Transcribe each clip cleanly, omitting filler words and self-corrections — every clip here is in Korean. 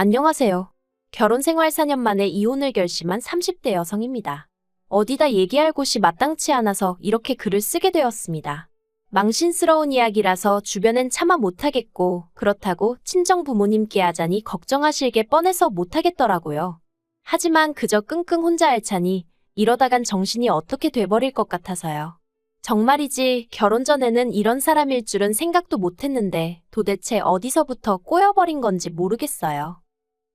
안녕하세요. 결혼 생활 4년 만에 이혼을 결심한 30대 여성입니다. 어디다 얘기할 곳이 마땅치 않아서 이렇게 글을 쓰게 되었습니다. 망신스러운 이야기라서 주변엔 차마 못하겠고, 그렇다고 친정 부모님께 하자니 걱정하실 게 뻔해서 못하겠더라고요. 하지만 그저 끙끙 혼자 앓자니 이러다간 정신이 어떻게 돼버릴 것 같아서요. 정말이지 결혼 전에는 이런 사람일 줄은 생각도 못했는데 도대체 어디서부터 꼬여버린 건지 모르겠어요.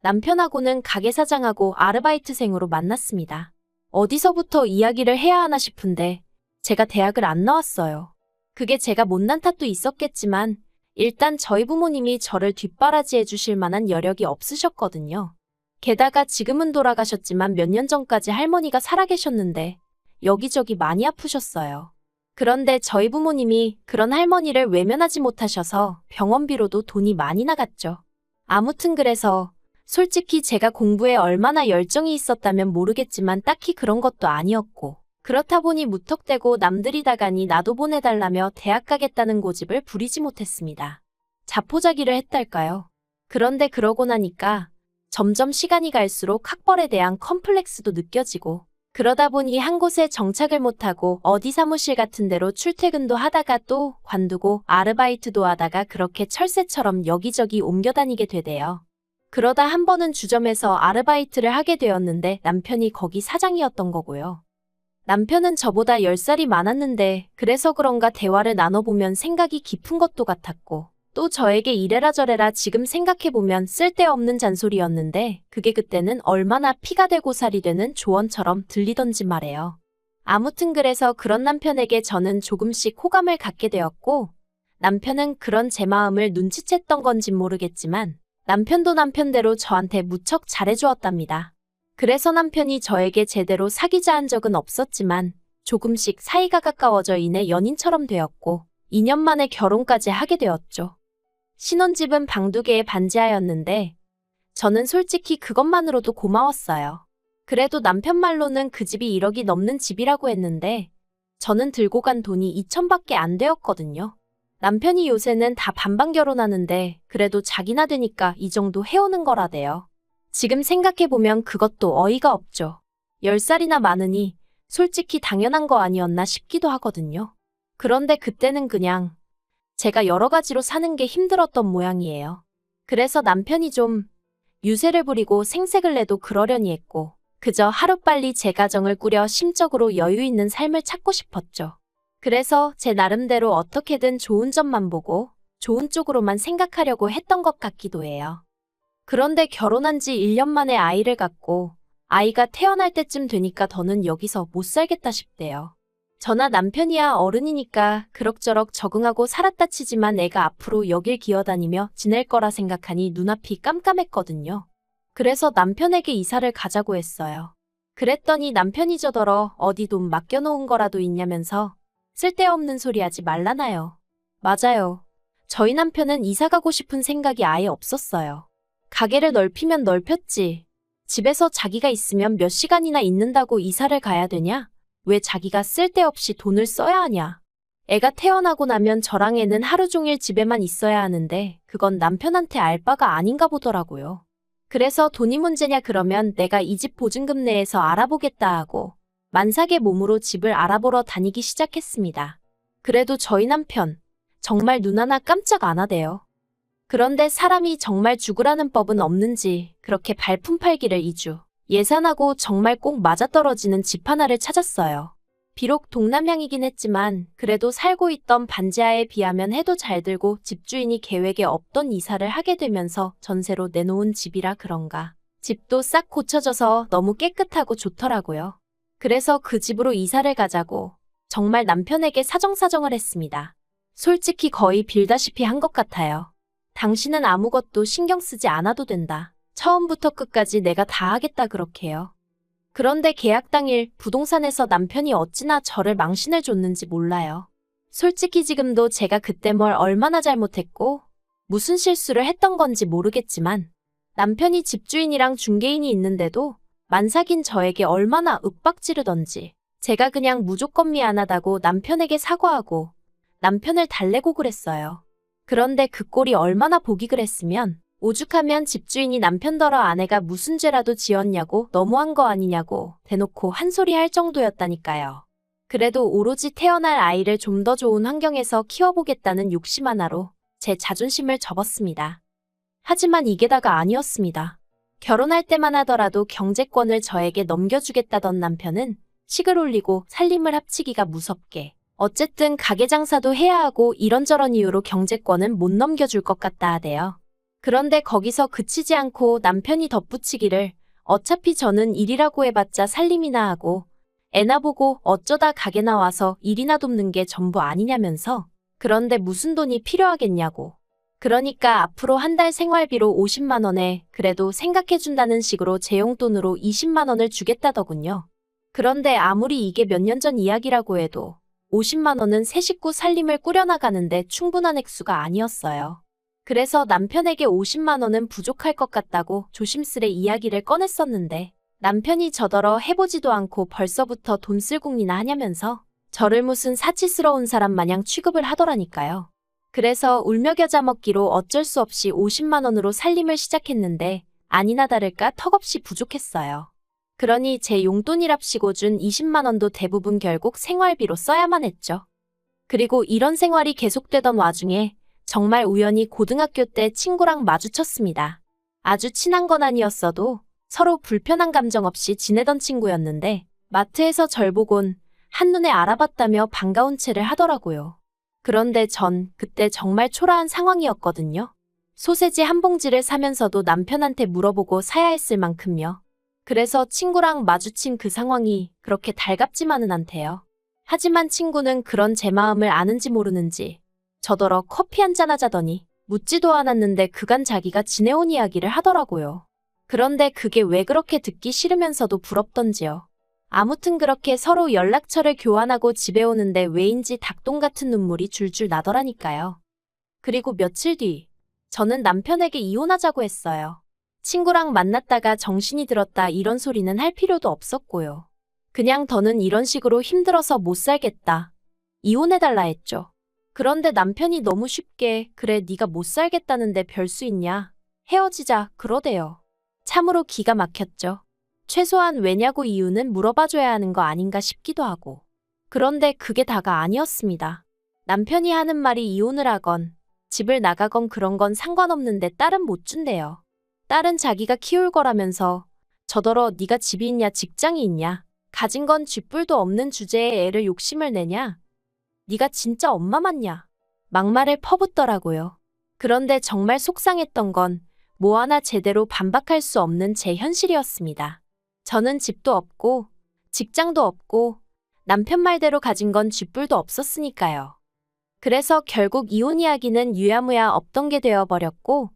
남편하고는 가게 사장하고 아르바이트생으로 만났습니다. 어디서부터 이야기를 해야 하나 싶은데 제가 대학을 안 나왔어요. 그게 제가 못난 탓도 있었겠지만 일단 저희 부모님이 저를 뒷바라지해 주실 만한 여력이 없으셨거든요. 게다가 지금은 돌아가셨지만 몇 년 전까지 할머니가 살아계셨는데 여기저기 많이 아프셨어요. 그런데 저희 부모님이 그런 할머니를 외면하지 못하셔서 병원비로도 돈이 많이 나갔죠. 아무튼 그래서 솔직히 제가 공부에 얼마나 열정이 있었다면 모르겠지만 딱히 그런 것도 아니었고, 그렇다 보니 무턱대고 남들이 다 가니 나도 보내달라며 대학 가겠다는 고집을 부리지 못했습니다. 자포자기를 했달까요? 그런데 그러고 나니까 점점 시간이 갈수록 학벌에 대한 컴플렉스도 느껴지고, 그러다 보니 한 곳에 정착을 못하고 어디 사무실 같은 데로 출퇴근도 하다가 또 관두고 아르바이트도 하다가 그렇게 철새처럼 여기저기 옮겨 다니게 되대요. 그러다 한 번은 주점에서 아르바이트를 하게 되었는데 남편이 거기 사장이었던 거고요. 남편은 저보다 10살이 많았는데 그래서 그런가 대화를 나눠보면 생각이 깊은 것도 같았고, 또 저에게 이래라 저래라 지금 생각해보면 쓸데없는 잔소리였는데 그게 그때는 얼마나 피가 되고 살이 되는 조언처럼 들리던지 말이에요. 아무튼 그래서 그런 남편에게 저는 조금씩 호감을 갖게 되었고, 남편은 그런 제 마음을 눈치챘던 건진 모르겠지만 남편도 남편대로 저한테 무척 잘해주었답니다. 그래서 남편이 저에게 제대로 사귀자 한 적은 없었지만 조금씩 사이가 가까워져 이내 연인처럼 되었고 2년 만에 결혼까지 하게 되었죠. 신혼집은 방 2개에 반지하였는데 저는 솔직히 그것만으로도 고마웠어요. 그래도 남편 말로는 그 집이 1억이 넘는 집이라고 했는데 저는 들고 간 돈이 2천밖에 안 되었거든요. 남편이 요새는 다 반반 결혼하는데 그래도 자기나 되니까 이 정도 해오는 거라대요. 지금 생각해보면 그것도 어이가 없죠. 10살이나 많으니 솔직히 당연한 거 아니었나 싶기도 하거든요. 그런데 그때는 그냥 제가 여러 가지로 사는 게 힘들었던 모양이에요. 그래서 남편이 좀 유세를 부리고 생색을 내도 그러려니 했고, 그저 하루빨리 제 가정을 꾸려 심적으로 여유 있는 삶을 찾고 싶었죠. 그래서 제 나름대로 어떻게든 좋은 점만 보고 좋은 쪽으로만 생각하려고 했던 것 같기도 해요. 그런데 결혼한 지 1년 만에 아이를 갖고 아이가 태어날 때쯤 되니까 더는 여기서 못 살겠다 싶대요. 저나 남편이야 어른이니까 그럭저럭 적응하고 살았다 치지만 애가 앞으로 여길 기어다니며 지낼 거라 생각하니 눈앞이 깜깜했거든요. 그래서 남편에게 이사를 가자고 했어요. 그랬더니 남편이 저더러 어디 돈 맡겨놓은 거라도 있냐면서 쓸데없는 소리 하지 말라나요. 맞아요. 저희 남편은 이사 가고 싶은 생각이 아예 없었어요. 가게를 넓히면 넓혔지. 집에서 자기가 있으면 몇 시간이나 있는다고 이사를 가야 되냐? 왜 자기가 쓸데없이 돈을 써야 하냐? 애가 태어나고 나면 저랑 애는 하루 종일 집에만 있어야 하는데 그건 남편한테 알 바가 아닌가 보더라고요. 그래서 돈이 문제냐 그러면 내가 이 집 보증금 내에서 알아보겠다 하고 만삭의 몸으로 집을 알아보러 다니기 시작했습니다. 그래도 저희 남편 정말 눈 하나 깜짝 안 하대요. 그런데 사람이 정말 죽으라는 법은 없는지 그렇게 발품 팔기를 2주 예산하고 정말 꼭 맞아떨어지는 집 하나를 찾았어요. 비록 동남향이긴 했지만 그래도 살고 있던 반지하에 비하면 해도 잘 들고 집주인이 계획에 없던 이사를 하게 되면서 전세로 내놓은 집이라 그런가. 집도 싹 고쳐져서 너무 깨끗하고 좋더라고요. 그래서 그 집으로 이사를 가자고 정말 남편에게 사정사정을 했습니다. 솔직히 거의 빌다시피 한 것 같아요. 당신은 아무것도 신경 쓰지 않아도 된다. 처음부터 끝까지 내가 다 하겠다 그렇게요. 그런데 계약 당일 부동산에서 남편이 어찌나 저를 망신을 줬는지 몰라요. 솔직히 지금도 제가 그때 뭘 얼마나 잘못했고 무슨 실수를 했던 건지 모르겠지만 남편이 집주인이랑 중개인이 있는데도 만삭인 저에게 얼마나 윽박지르던지 제가 그냥 무조건 미안하다고 남편에게 사과하고 남편을 달래고 그랬어요. 그런데 그 꼴이 얼마나 보기 그랬으면 오죽하면 집주인이 남편더러 아내가 무슨 죄라도 지었냐고 너무한 거 아니냐고 대놓고 한 소리 할 정도였다니까요. 그래도 오로지 태어날 아이를 좀 더 좋은 환경에서 키워보겠다는 욕심 하나로 제 자존심을 접었습니다. 하지만 이게 다가 아니었습니다. 결혼할 때만 하더라도 경제권을 저에게 넘겨주겠다던 남편은 식을 올리고 살림을 합치기가 무섭게 어쨌든 가게 장사도 해야 하고 이런저런 이유로 경제권은 못 넘겨줄 것 같다 하대요. 그런데 거기서 그치지 않고 남편이 덧붙이기를 어차피 저는 일이라고 해봤자 살림이나 하고 애나 보고 어쩌다 가게 나와서 일이나 돕는 게 전부 아니냐면서 그런데 무슨 돈이 필요하겠냐고. 그러니까 앞으로 한 달 생활비로 50만 원에 그래도 생각해준다는 식으로 제 용돈으로 20만 원을 주겠다더군요. 그런데 아무리 이게 몇 년 전 이야기라고 해도 50만 원은 세 식구 살림을 꾸려나가는데 충분한 액수가 아니었어요. 그래서 남편에게 50만 원은 부족할 것 같다고 조심스레 이야기를 꺼냈었는데 남편이 저더러 해보지도 않고 벌써부터 돈 쓸 궁리나 하냐면서 저를 무슨 사치스러운 사람 마냥 취급을 하더라니까요. 그래서 울며 겨자 먹기로 어쩔 수 없이 50만 원으로 살림을 시작했는데 아니나 다를까 턱없이 부족했어요. 그러니 제 용돈이랍시고 준 20만 원도 대부분 결국 생활비로 써야만 했죠. 그리고 이런 생활이 계속되던 와중에 정말 우연히 고등학교 때 친구랑 마주쳤습니다. 아주 친한 건 아니었어도 서로 불편한 감정 없이 지내던 친구였는데 마트에서 절 보곤 한눈에 알아봤다며 반가운 체를 하더라고요. 그런데 전 그때 정말 초라한 상황이었거든요. 소세지 한 봉지를 사면서도 남편한테 물어보고 사야 했을 만큼요. 그래서 친구랑 마주친 그 상황이 그렇게 달갑지만은 않대요. 하지만 친구는 그런 제 마음을 아는지 모르는지 저더러 커피 한잔 하자더니 묻지도 않았는데 그간 자기가 지내온 이야기를 하더라고요. 그런데 그게 왜 그렇게 듣기 싫으면서도 부럽던지요. 아무튼 그렇게 서로 연락처를 교환하고 집에 오는데 왜인지 닭똥 같은 눈물이 줄줄 나더라니까요. 그리고 며칠 뒤 저는 남편에게 이혼하자고 했어요. 친구랑 만났다가 정신이 들었다 이런 소리는 할 필요도 없었고요. 그냥 더는 이런 식으로 힘들어서 못 살겠다. 이혼해달라 했죠. 그런데 남편이 너무 쉽게 그래 네가 못 살겠다는데 별 수 있냐. 헤어지자 그러대요. 참으로 기가 막혔죠. 최소한 왜냐고 이유는 물어봐줘야 하는 거 아닌가 싶기도 하고. 그런데 그게 다가 아니었습니다. 남편이 하는 말이 이혼을 하건 집을 나가건 그런 건 상관없는데 딸은 못 준대요. 딸은 자기가 키울 거라면서 저더러 네가 집이 있냐 직장이 있냐 가진 건 쥐뿔도 없는 주제에 애를 욕심을 내냐 네가 진짜 엄마 맞냐 막말을 퍼붓더라고요. 그런데 정말 속상했던 건 뭐 하나 제대로 반박할 수 없는 제 현실이었습니다. 저는 집도 없고 직장도 없고 남편 말대로 가진 건 쥐뿔도 없었으니까요. 그래서 결국 이혼 이야기는 유야무야 없던 게 되어버렸고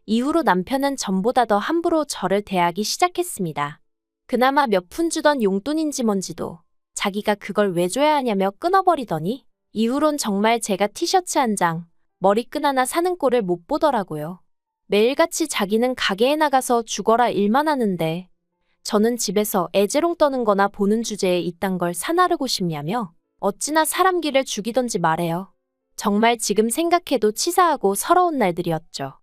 이후로 남편은 전보다 더 함부로 저를 대하기 시작했습니다. 그나마 몇 푼 주던 용돈인지 뭔지도 자기가 그걸 왜 줘야 하냐며 끊어버리더니 이후론 정말 제가 티셔츠 한 장, 머리끈 하나 사는 꼴을 못 보더라고요. 매일같이 자기는 가게에 나가서 죽어라 일만 하는데 저는 집에서 애재롱 떠는 거나 보는 주제에 이딴 걸 사나르고 싶냐며 어찌나 사람 기를 죽이던지 말해요. 정말 지금 생각해도 치사하고 서러운 날들이었죠.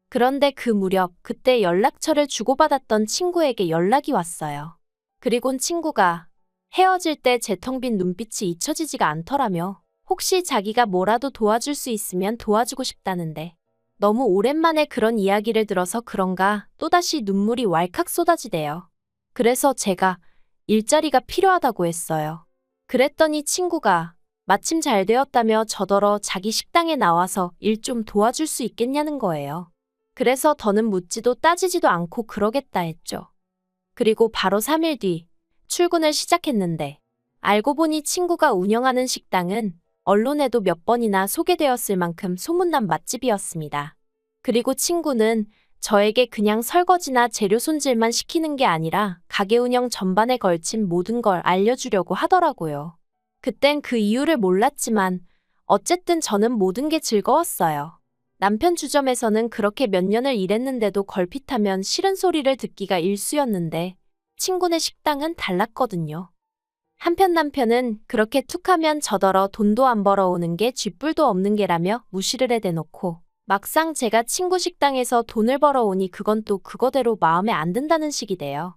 그런데 그 무렵 그때 연락처를 주고받았던 친구에게 연락이 왔어요. 그리곤 친구가 헤어질 때 제 텅 빈 눈빛이 잊혀지지가 않더라며 혹시 자기가 뭐라도 도와줄 수 있으면 도와주고 싶다는데 너무 오랜만에 그런 이야기를 들어서 그런가 또다시 눈물이 왈칵 쏟아지대요. 그래서 제가 일자리가 필요하다고 했어요. 그랬더니 친구가 마침 잘 되었다며 저더러 자기 식당에 나와서 일 좀 도와줄 수 있겠냐는 거예요. 그래서 더는 묻지도 따지지도 않고 그러겠다 했죠. 그리고 바로 3일 뒤 출근을 시작했는데 알고 보니 친구가 운영하는 식당은 언론에도 몇 번이나 소개되었을 만큼 소문난 맛집이었습니다. 그리고 친구는 저에게 그냥 설거지나 재료 손질만 시키는 게 아니라 가게 운영 전반에 걸친 모든 걸 알려주려고 하더라고요. 그땐 그 이유를 몰랐지만 어쨌든 저는 모든 게 즐거웠어요. 남편 주점에서는 그렇게 몇 년을 일했는데도 걸핏하면 싫은 소리를 듣기가 일쑤였는데 친구네 식당은 달랐거든요. 한편 남편은 그렇게 툭하면 저더러 돈도 안 벌어오는 게 쥐뿔도 없는 게라며 무시를 해대놓고 막상 제가 친구 식당에서 돈을 벌어오니 그건 또 그거대로 마음에 안 든다는 식이 돼요.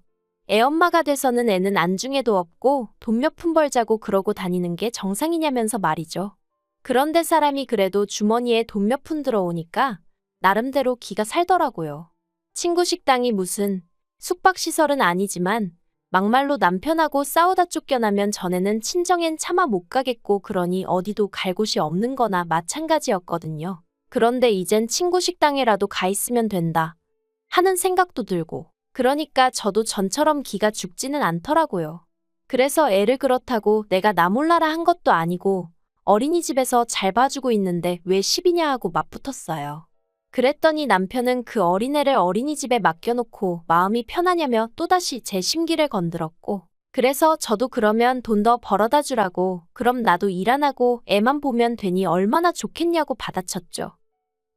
애엄마가 돼서는 애는 안중에도 없고 돈 몇 푼 벌자고 그러고 다니는 게 정상이냐면서 말이죠. 그런데 사람이 그래도 주머니에 돈 몇 푼 들어오니까 나름대로 기가 살더라고요. 친구 식당이 무슨 숙박시설은 아니지만 막말로 남편하고 싸우다 쫓겨나면 전에는 친정엔 차마 못 가겠고 그러니 어디도 갈 곳이 없는 거나 마찬가지였거든요. 그런데 이젠 친구 식당에라도 가 있으면 된다 하는 생각도 들고 그러니까 저도 전처럼 기가 죽지는 않더라고요. 그래서 애를 그렇다고 내가 나 몰라라 한 것도 아니고 어린이집에서 잘 봐주고 있는데 왜 시비냐 하고 맞붙었어요. 그랬더니 남편은 그 어린애를 어린이집에 맡겨놓고 마음이 편하냐며 또다시 제 심기를 건드렸고 그래서 저도 그러면 돈 더 벌어다 주라고 그럼 나도 일 안 하고 애만 보면 되니 얼마나 좋겠냐고 받아쳤죠.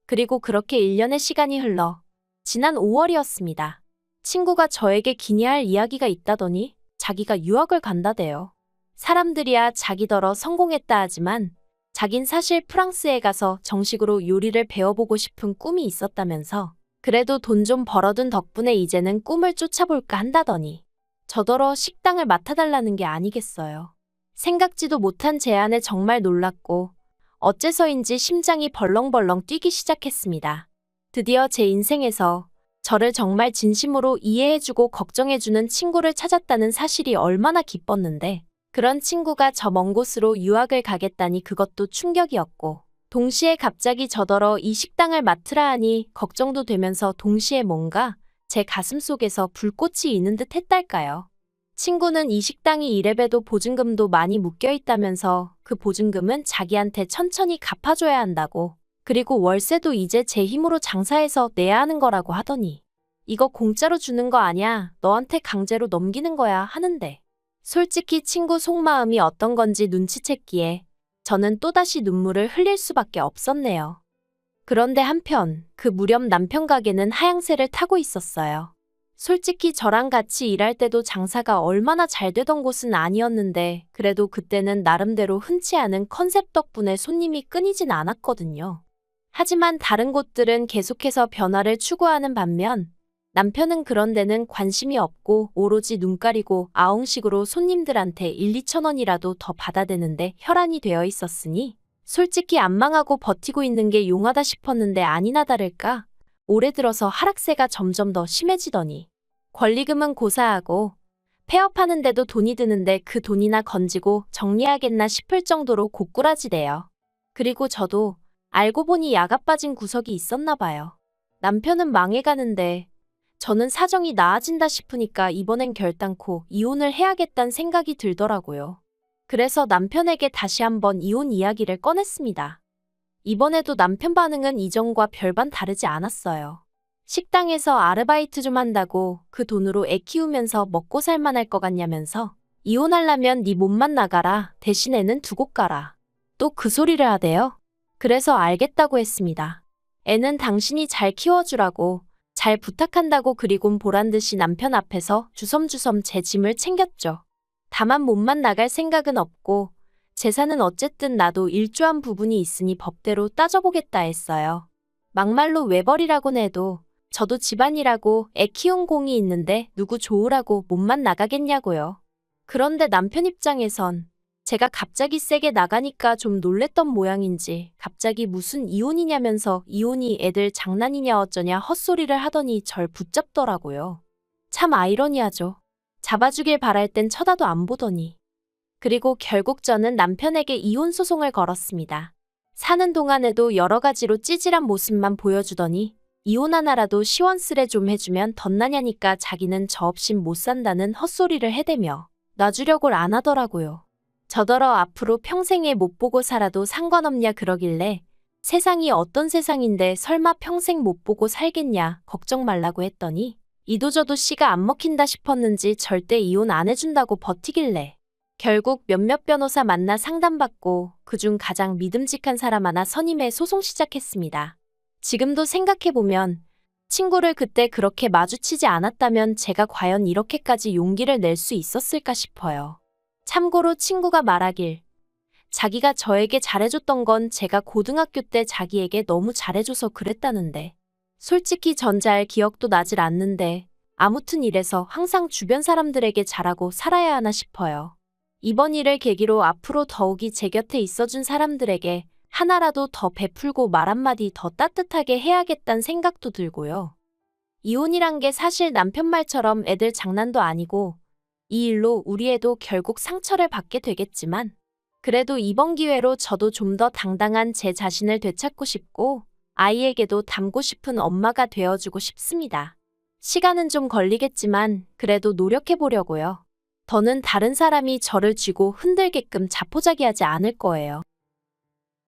그리고 그렇게 1년의 시간이 흘러 지난 5월이었습니다. 친구가 저에게 기니할 이야기가 있다더니 자기가 유학을 간다대요. 사람들이야 자기더러 성공했다 하지만 자긴 사실 프랑스에 가서 정식으로 요리를 배워보고 싶은 꿈이 있었다면서 그래도 돈 좀 벌어둔 덕분에 이제는 꿈을 쫓아볼까 한다더니 저더러 식당을 맡아달라는 게 아니겠어요. 생각지도 못한 제안에 정말 놀랐고 어째서인지 심장이 벌렁벌렁 뛰기 시작했습니다. 드디어 제 인생에서 저를 정말 진심으로 이해해주고 걱정해주는 친구를 찾았다는 사실이 얼마나 기뻤는데 그런 친구가 저 먼 곳으로 유학을 가겠다니 그것도 충격이었고 동시에 갑자기 저더러 이 식당을 맡으라 하니 걱정도 되면서 동시에 뭔가 제 가슴속에서 불꽃이 있는 듯 했달까요. 친구는 이 식당이 이래봬도 보증금도 많이 묶여있다면서 그 보증금은 자기한테 천천히 갚아줘야 한다고 그리고 월세도 이제 제 힘으로 장사해서 내야 하는 거라고 하더니 이거 공짜로 주는 거 아냐 너한테 강제로 넘기는 거야 하는데 솔직히 친구 속마음이 어떤 건지 눈치챘기에 저는 또다시 눈물을 흘릴 수밖에 없었네요. 그런데 한편 그 무렵 남편 가게는 하향세를 타고 있었어요. 솔직히 저랑 같이 일할 때도 장사가 얼마나 잘 되던 곳은 아니었는데 그래도 그때는 나름대로 흔치 않은 컨셉 덕분에 손님이 끊이진 않았거든요. 하지만 다른 곳들은 계속해서 변화를 추구하는 반면 남편은 그런 데는 관심이 없고 오로지 눈 가리고 아웅식으로 손님들한테 1, 2천 원이라도 더 받아대는데 혈안이 되어 있었으니 솔직히 안 망하고 버티고 있는 게 용하다 싶었는데 아니나 다를까 올해 들어서 하락세가 점점 더 심해지더니 권리금은 고사하고 폐업하는데도 돈이 드는데 그 돈이나 건지고 정리하겠나 싶을 정도로 고꾸라지대요. 그리고 저도 알고 보니 야가 빠진 구석이 있었나 봐요. 남편은 망해가는데 저는 사정이 나아진다 싶으니까 이번엔 결단코 이혼을 해야겠다는 생각이 들더라고요. 그래서 남편에게 다시 한번 이혼 이야기를 꺼냈습니다. 이번에도 남편 반응은 이전과 별반 다르지 않았어요. 식당에서 아르바이트 좀 한다고 그 돈으로 애 키우면서 먹고 살만할 것 같냐면서 이혼하려면 네 몸만 나가라 대신 애는 두고 가라. 또 그 소리를 하대요. 그래서 알겠다고 했습니다. 애는 당신이 잘 키워주라고 잘 부탁한다고 그리곤 보란듯이 남편 앞에서 주섬주섬 제 짐을 챙겼죠. 다만 몸만 나갈 생각은 없고 재산은 어쨌든 나도 일조한 부분이 있으니 법대로 따져보겠다 했어요. 막말로 외벌이라곤 해도 저도 집안이라고 애 키운 공이 있는데 누구 좋으라고 몸만 나가겠냐고요. 그런데 남편 입장에선 제가 갑자기 세게 나가니까 좀 놀랬던 모양인지 갑자기 무슨 이혼이냐면서 이혼이 애들 장난이냐 어쩌냐 헛소리를 하더니 절 붙잡더라고요. 참 아이러니하죠. 잡아주길 바랄 땐 쳐다도 안 보더니. 그리고 결국 저는 남편에게 이혼 소송을 걸었습니다. 사는 동안에도 여러 가지로 찌질한 모습만 보여주더니 이혼 하나라도 시원스레 좀 해주면 덧나냐니까 자기는 저 없인 못 산다는 헛소리를 해대며 놔주려고를 안 하더라고요. 저더러 앞으로 평생에 못 보고 살아도 상관없냐 그러길래 세상이 어떤 세상인데 설마 평생 못 보고 살겠냐 걱정 말라고 했더니 이도저도 씨가 안 먹힌다 싶었는지 절대 이혼 안 해준다고 버티길래 결국 몇몇 변호사 만나 상담받고 그중 가장 믿음직한 사람 하나 선임해 소송 시작했습니다. 지금도 생각해보면 친구를 그때 그렇게 마주치지 않았다면 제가 과연 이렇게까지 용기를 낼 수 있었을까 싶어요. 참고로 친구가 말하길 자기가 저에게 잘해줬던 건 제가 고등학교 때 자기에게 너무 잘해줘서 그랬다는데. 솔직히 전 잘 기억도 나질 않는데 아무튼 이래서 항상 주변 사람들에게 잘하고 살아야 하나 싶어요. 이번 일을 계기로 앞으로 더욱이 제 곁에 있어준 사람들에게 하나라도 더 베풀고 말 한마디 더 따뜻하게 해야겠다는 생각도 들고요. 이혼이란 게 사실 남편 말처럼 애들 장난도 아니고 이 일로 우리 애도 결국 상처를 받게 되겠지만 그래도 이번 기회로 저도 좀 더 당당한 제 자신을 되찾고 싶고 아이에게도 닮고 싶은 엄마가 되어주고 싶습니다. 시간은 좀 걸리겠지만 그래도 노력해보려고요. 더는 다른 사람이 저를 쥐고 흔들게끔 자포자기하지 않을 거예요.